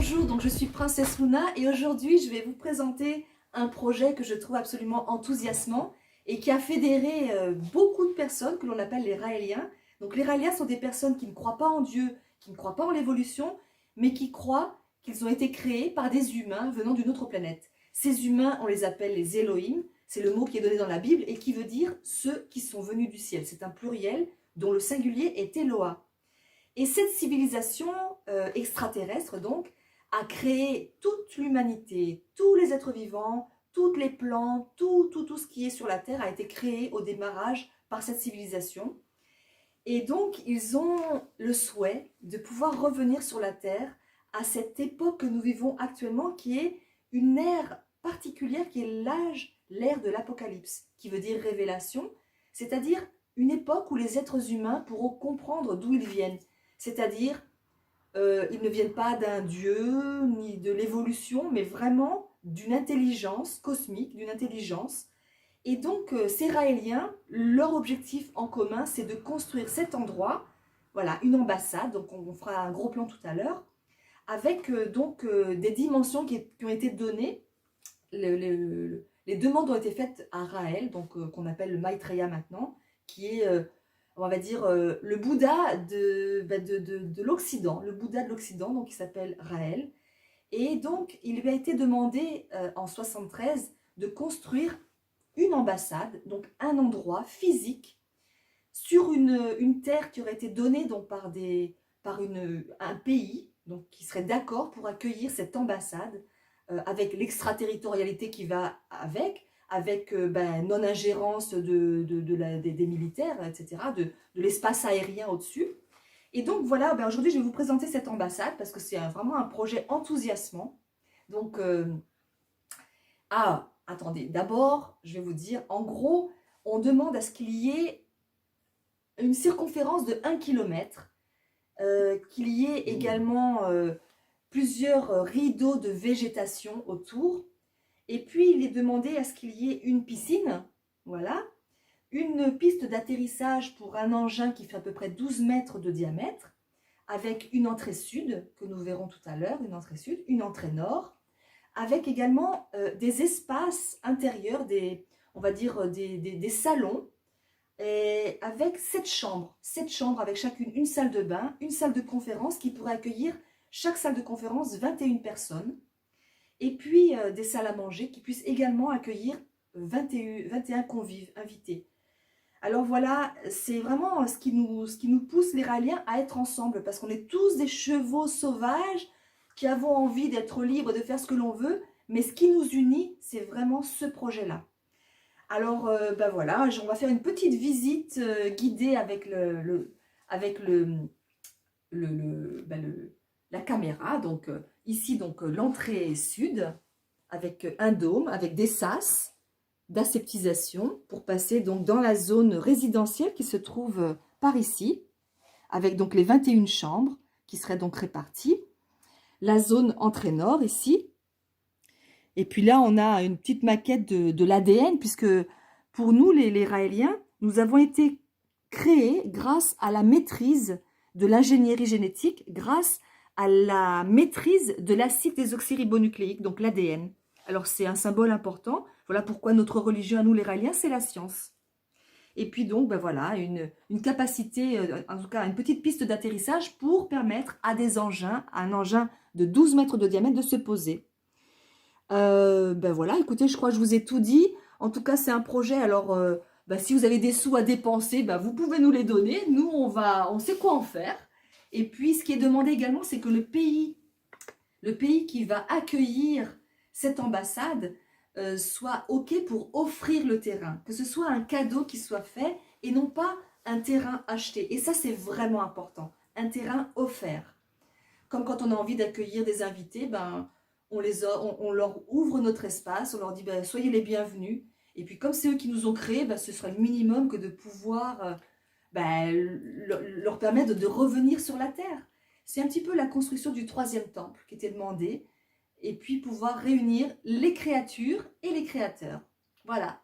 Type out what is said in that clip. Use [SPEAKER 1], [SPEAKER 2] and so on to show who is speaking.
[SPEAKER 1] Bonjour, donc je suis Princesse Luna et aujourd'hui je vais vous présenter un projet que je trouve absolument enthousiasmant et qui a fédéré beaucoup de personnes que l'on appelle les Raéliens. Donc les Raéliens sont des personnes qui ne croient pas en Dieu, qui ne croient pas en l'évolution, mais qui croient qu'ils ont été créés par des humains venant d'une autre planète. Ces humains, on les appelle les Elohim, c'est le mot qui est donné dans la Bible et qui veut dire ceux qui sont venus du ciel. C'est un pluriel dont le singulier est Eloah. Et cette civilisation extraterrestre, donc, a créé toute l'humanité, tous les êtres vivants, toutes les plantes, tout ce qui est sur la Terre a été créé au démarrage par cette civilisation. Et donc, ils ont le souhait de pouvoir revenir sur la Terre à cette époque que nous vivons actuellement, qui est une ère particulière, qui est l'ère de l'Apocalypse, qui veut dire révélation, c'est-à-dire une époque où les êtres humains pourront comprendre d'où ils viennent. C'est-à-dire, ils ne viennent pas d'un dieu, ni de l'évolution, mais vraiment d'une intelligence cosmique, d'une intelligence. Et donc, ces Raéliens, leur objectif en commun, c'est de construire cet endroit, voilà, une ambassade, donc on fera un gros plan tout à l'heure, avec des dimensions qui ont été données. Les demandes ont été faites à Raël, donc qu'on appelle le Maitreya maintenant, qui est on va dire, le Bouddha de l'Occident, le Bouddha de l'Occident, donc il s'appelle Raël. Et donc, il lui a été demandé en 73 de construire une ambassade, donc un endroit physique, sur une terre qui aurait été donnée donc, par un pays donc, qui serait d'accord pour accueillir cette ambassade avec l'extraterritorialité qui va avec non-ingérence des militaires, etc., de l'espace aérien au-dessus. Et donc voilà, aujourd'hui je vais vous présenter cette ambassade parce que c'est vraiment un projet enthousiasmant. Donc, attendez, d'abord je vais vous dire, en gros, on demande à ce qu'il y ait une circonférence de 1 km, qu'il y ait également plusieurs rideaux de végétation autour. Et puis, il est demandé à ce qu'il y ait une piscine, voilà, une piste d'atterrissage pour un engin qui fait à peu près 12 mètres de diamètre, avec une entrée sud, que nous verrons tout à l'heure, une entrée sud, une entrée nord, avec également des espaces intérieurs, on va dire des salons, et avec 7 chambres avec chacune une salle de bain, une salle de conférence qui pourrait accueillir, chaque salle de conférence, 21 personnes, et puis des salles à manger qui puissent également accueillir 21 convives invités. Alors voilà, c'est vraiment ce qui nous pousse les Raéliens à être ensemble, parce qu'on est tous des chevaux sauvages qui avons envie d'être libres, de faire ce que l'on veut, mais ce qui nous unit, c'est vraiment ce projet-là. Alors voilà, on va faire une petite visite guidée avec la caméra. Donc ici, donc l'entrée sud, avec un dôme, avec des sas d'aseptisation pour passer donc dans la zone résidentielle qui se trouve par ici, avec donc les 21 chambres qui seraient donc réparties. La zone entrée nord ici. Et puis là, on a une petite maquette de l'ADN, puisque pour nous, les Raéliens, nous avons été créés grâce à la maîtrise de l'ingénierie génétique, grâce à la maîtrise de l'acide désoxyribonucléique, donc l'ADN. Alors c'est un symbole important. Voilà pourquoi notre religion à nous les Raéliens, c'est la science. Et puis donc, voilà, une capacité, en tout cas une petite piste d'atterrissage pour permettre à un engin de 12 mètres de diamètre de se poser. Voilà, écoutez, je crois que je vous ai tout dit. En tout cas, c'est un projet, alors si vous avez des sous à dépenser, vous pouvez nous les donner. Nous, on sait quoi en faire. Et puis, ce qui est demandé également, c'est que le pays qui va accueillir cette ambassade soit OK pour offrir le terrain. Que ce soit un cadeau qui soit fait et non pas un terrain acheté. Et ça, c'est vraiment important. Un terrain offert. Comme quand on a envie d'accueillir des invités, on leur ouvre notre espace, on leur dit soyez les bienvenus. Et puis comme c'est eux qui nous ont créés, ce sera le minimum que de pouvoir leur permettre de revenir sur la terre. C'est un petit peu la construction du 3e temple qui était demandé. Et puis pouvoir réunir les créatures et les créateurs. Voilà.